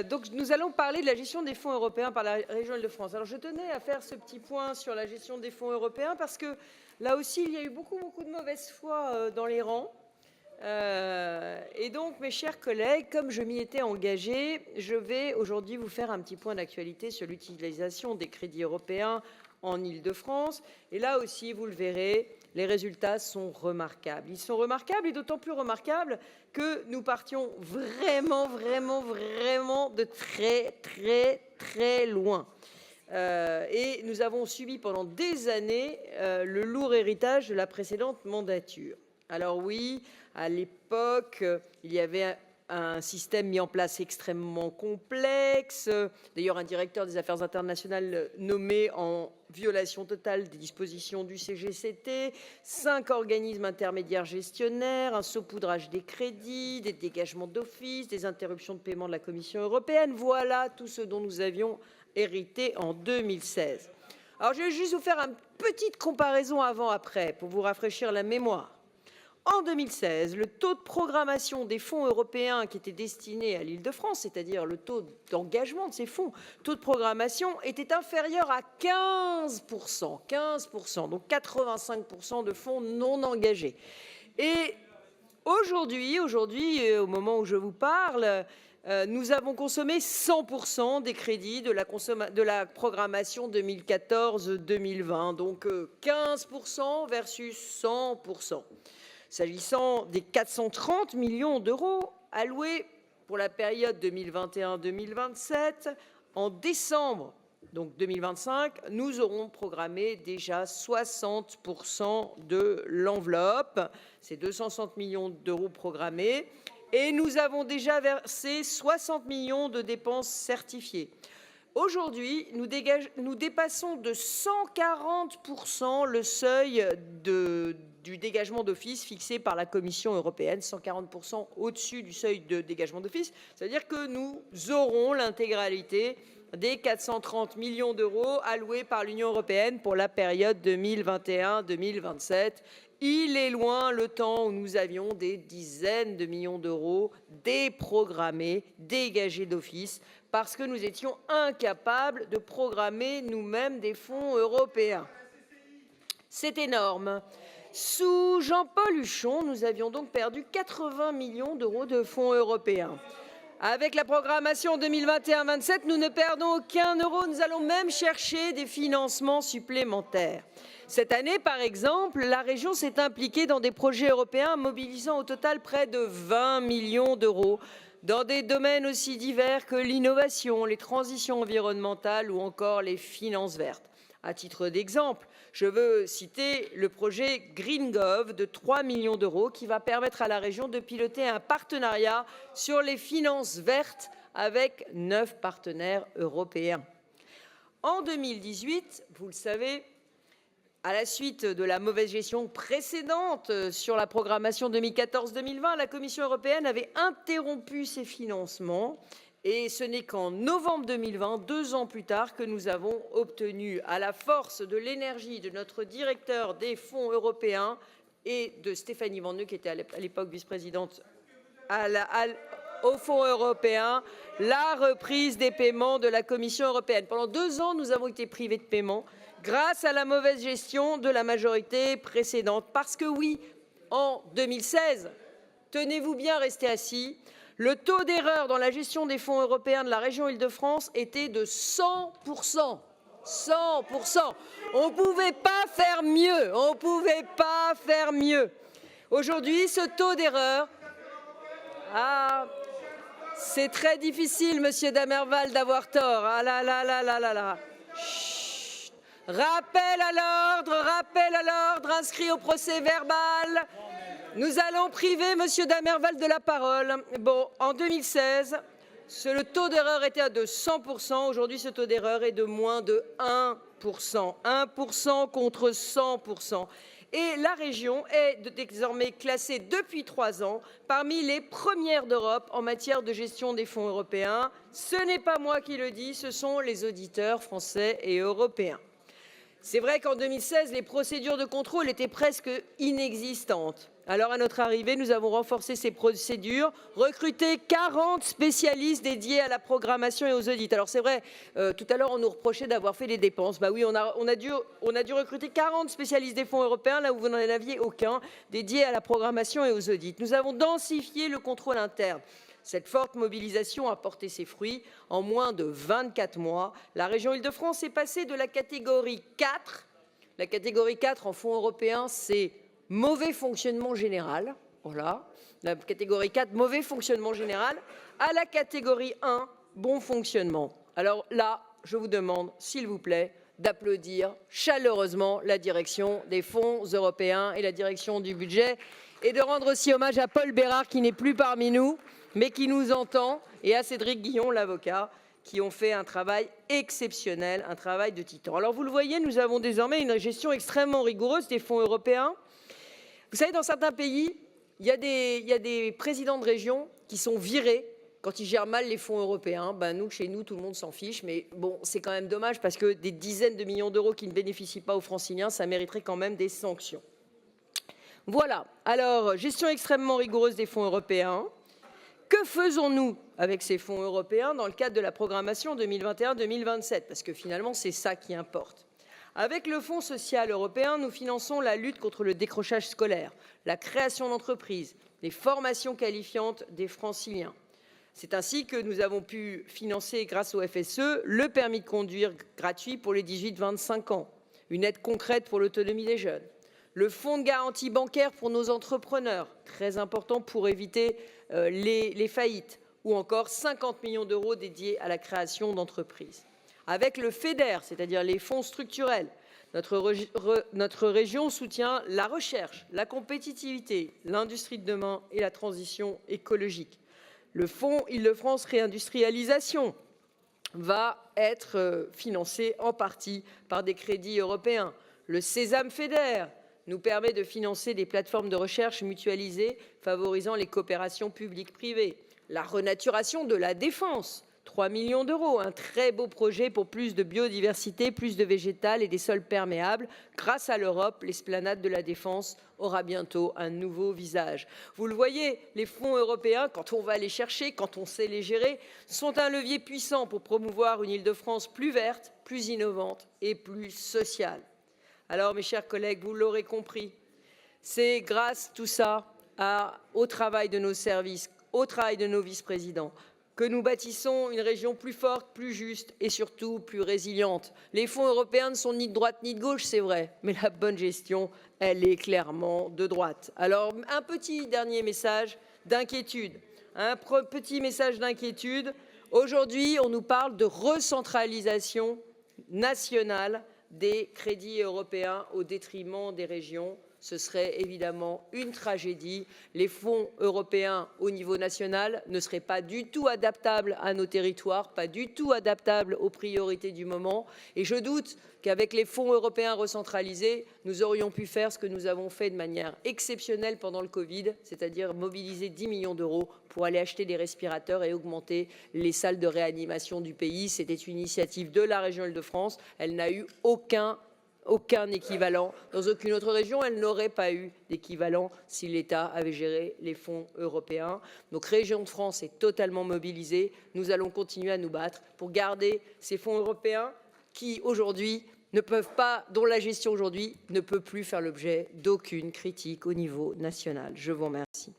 Donc nous allons parler de la gestion des fonds européens par la région Île-de-France. Alors je tenais à faire ce petit point sur la gestion des fonds européens parce que là aussi il y a eu beaucoup de mauvaise foi dans les rangs. Et donc mes chers collègues, comme je m'y étais engagée, je vais aujourd'hui vous faire un petit point d'actualité sur l'utilisation des crédits européens en Île-de-France. Et là aussi, vous le verrez, les résultats sont remarquables. Ils sont remarquables et d'autant plus remarquables que nous partions vraiment de très loin. Et nous avons subi pendant des années le lourd héritage de la précédente mandature. Alors oui, à l'époque, il y avait un système mis en place extrêmement complexe. D'ailleurs, un directeur des affaires internationales nommé en violation totale des dispositions du CGCT, 5 organismes intermédiaires gestionnaires, un saupoudrage des crédits, des dégagements d'office, des interruptions de paiement de la Commission européenne. Voilà tout ce dont nous avions hérité en 2016. Alors, je vais juste vous faire une petite comparaison avant-après pour vous rafraîchir la mémoire. En 2016, le taux de programmation des fonds européens qui étaient destinés à l'Île-de-France, c'est-à-dire le taux d'engagement de ces fonds, taux de programmation, était inférieur à 15%. 15%, donc 85% de fonds non engagés. Et aujourd'hui, au moment où je vous parle, nous avons consommé 100% des crédits de la programmation 2014-2020, donc 15% versus 100%. S'agissant des 430 millions d'euros alloués pour la période 2021-2027, en décembre donc 2025, nous aurons programmé déjà 60% de l'enveloppe, c'est 260 millions d'euros programmés, et nous avons déjà versé 60 millions de dépenses certifiées. Aujourd'hui, nous dépassons de 140% le seuil du dégagement d'office fixé par la Commission européenne, 140% au-dessus du seuil de dégagement d'office. C'est-à-dire que nous aurons l'intégralité des 430 millions d'euros alloués par l'Union européenne pour la période 2021-2027. Il est loin le temps où nous avions des dizaines de millions d'euros déprogrammés, dégagés d'office, parce que nous étions incapables de programmer nous-mêmes des fonds européens. C'est énorme. Sous Jean-Paul Huchon, nous avions donc perdu 80 millions d'euros de fonds européens. Avec la programmation 2021-27, nous ne perdons aucun euro. Nous allons même chercher des financements supplémentaires. Cette année, par exemple, la région s'est impliquée dans des projets européens mobilisant au total près de 20 millions d'euros dans des domaines aussi divers que l'innovation, les transitions environnementales ou encore les finances vertes. À titre d'exemple, je veux citer le projet GreenGov de 3 millions d'euros qui va permettre à la région de piloter un partenariat sur les finances vertes avec 9 partenaires européens. En 2018, vous le savez, à la suite de la mauvaise gestion précédente sur la programmation 2014-2020, la Commission européenne avait interrompu ses financements. Et ce n'est qu'en novembre 2020, 2 ans plus tard, que nous avons obtenu, à la force de l'énergie de notre directeur des fonds européens et de Stéphanie Vanneux, qui était à l'époque vice-présidente au Fonds européen, la reprise des paiements de la Commission européenne. Pendant 2 ans, nous avons été privés de paiement grâce à la mauvaise gestion de la majorité précédente. Parce que oui, en 2016, tenez-vous bien, restez assis, le taux d'erreur dans la gestion des fonds européens de la région Île-de-France était de 100%. 100%. On ne pouvait pas faire mieux. On ne pouvait pas faire mieux. Aujourd'hui, ce taux d'erreur... Ah, c'est très difficile, Monsieur Damerval, d'avoir tort. Ah là là là là là là. Chut. Rappel à l'ordre, inscrit au procès verbal. Nous allons priver Monsieur Damerval de la parole. Bon, en 2016, le taux d'erreur était de 100%. Aujourd'hui, ce taux d'erreur est de moins de 1%. 1% contre 100%. Et la région est désormais classée depuis 3 ans parmi les premières d'Europe en matière de gestion des fonds européens. Ce n'est pas moi qui le dis, ce sont les auditeurs français et européens. C'est vrai qu'en 2016, les procédures de contrôle étaient presque inexistantes. Alors, à notre arrivée, nous avons renforcé ces procédures, recruté 40 spécialistes dédiés à la programmation et aux audits. Alors, c'est vrai, tout à l'heure, on nous reprochait d'avoir fait des dépenses. Bah oui, on a dû recruter 40 spécialistes des fonds européens, là où vous n'en aviez aucun, dédiés à la programmation et aux audits. Nous avons densifié le contrôle interne. Cette forte mobilisation a porté ses fruits. En moins de 24 mois, la région Île-de-France est passée de la catégorie 4. La catégorie 4 en fonds européens, c'est mauvais fonctionnement général. Voilà. La catégorie 4, mauvais fonctionnement général, à la catégorie 1, bon fonctionnement. Alors là, je vous demande, s'il vous plaît, d'applaudir chaleureusement la direction des fonds européens et la direction du budget, et de rendre aussi hommage à Paul Bérard, qui n'est plus parmi nous, mais qui nous entend, et à Cédric Guillon, l'avocat, qui ont fait un travail exceptionnel, un travail de titan. Alors vous le voyez, nous avons désormais une gestion extrêmement rigoureuse des fonds européens. Vous savez, dans certains pays, il y a des présidents de région qui sont virés quand ils gèrent mal les fonds européens. Nous, chez nous, tout le monde s'en fiche, mais bon, c'est quand même dommage parce que des dizaines de millions d'euros qui ne bénéficient pas aux franciliens, ça mériterait quand même des sanctions. Voilà, alors, gestion extrêmement rigoureuse des fonds européens. Que faisons-nous avec ces fonds européens dans le cadre de la programmation 2021-2027 ? Parce que finalement, c'est ça qui importe. Avec le Fonds social européen, nous finançons la lutte contre le décrochage scolaire, la création d'entreprises, les formations qualifiantes des franciliens. C'est ainsi que nous avons pu financer, grâce au FSE, le permis de conduire gratuit pour les 18-25 ans, une aide concrète pour l'autonomie des jeunes, le fonds de garantie bancaire pour nos entrepreneurs, très important pour éviter les faillites, ou encore 50 millions d'euros dédiés à la création d'entreprises. Avec le FEDER, c'est-à-dire les fonds structurels, notre région soutient la recherche, la compétitivité, l'industrie de demain et la transition écologique. Le fonds Île-de-France Réindustrialisation va être financé en partie par des crédits européens. Le Sésame FEDER nous permet de financer des plateformes de recherche mutualisées favorisant les coopérations publiques-privées. La renaturation de la défense, 3 millions d'euros, un très beau projet pour plus de biodiversité, plus de végétal et des sols perméables. Grâce à l'Europe, l'esplanade de la Défense aura bientôt un nouveau visage. Vous le voyez, les fonds européens, quand on va les chercher, quand on sait les gérer, sont un levier puissant pour promouvoir une Île-de-France plus verte, plus innovante et plus sociale. Alors, mes chers collègues, vous l'aurez compris, c'est grâce tout ça au travail de nos services, au travail de nos vice-présidents, que nous bâtissons une région plus forte, plus juste et surtout plus résiliente. Les fonds européens ne sont ni de droite ni de gauche, c'est vrai, mais la bonne gestion, elle est clairement de droite. Alors, un petit dernier message d'inquiétude. Aujourd'hui, on nous parle de recentralisation nationale des crédits européens au détriment des régions. Ce serait évidemment une tragédie. Les fonds européens au niveau national ne seraient pas du tout adaptables à nos territoires, pas du tout adaptables aux priorités du moment. Et je doute qu'avec les fonds européens recentralisés, nous aurions pu faire ce que nous avons fait de manière exceptionnelle pendant le Covid, c'est-à-dire mobiliser 10 millions d'euros pour aller acheter des respirateurs et augmenter les salles de réanimation du pays. C'était une initiative de la région Île-de-France. Elle n'a eu aucun équivalent. Dans aucune autre région, elle n'aurait pas eu d'équivalent si l'État avait géré les fonds européens. Donc, Région de France est totalement mobilisée. Nous allons continuer à nous battre pour garder ces fonds européens qui, aujourd'hui, dont la gestion aujourd'hui ne peut plus faire l'objet d'aucune critique au niveau national. Je vous remercie.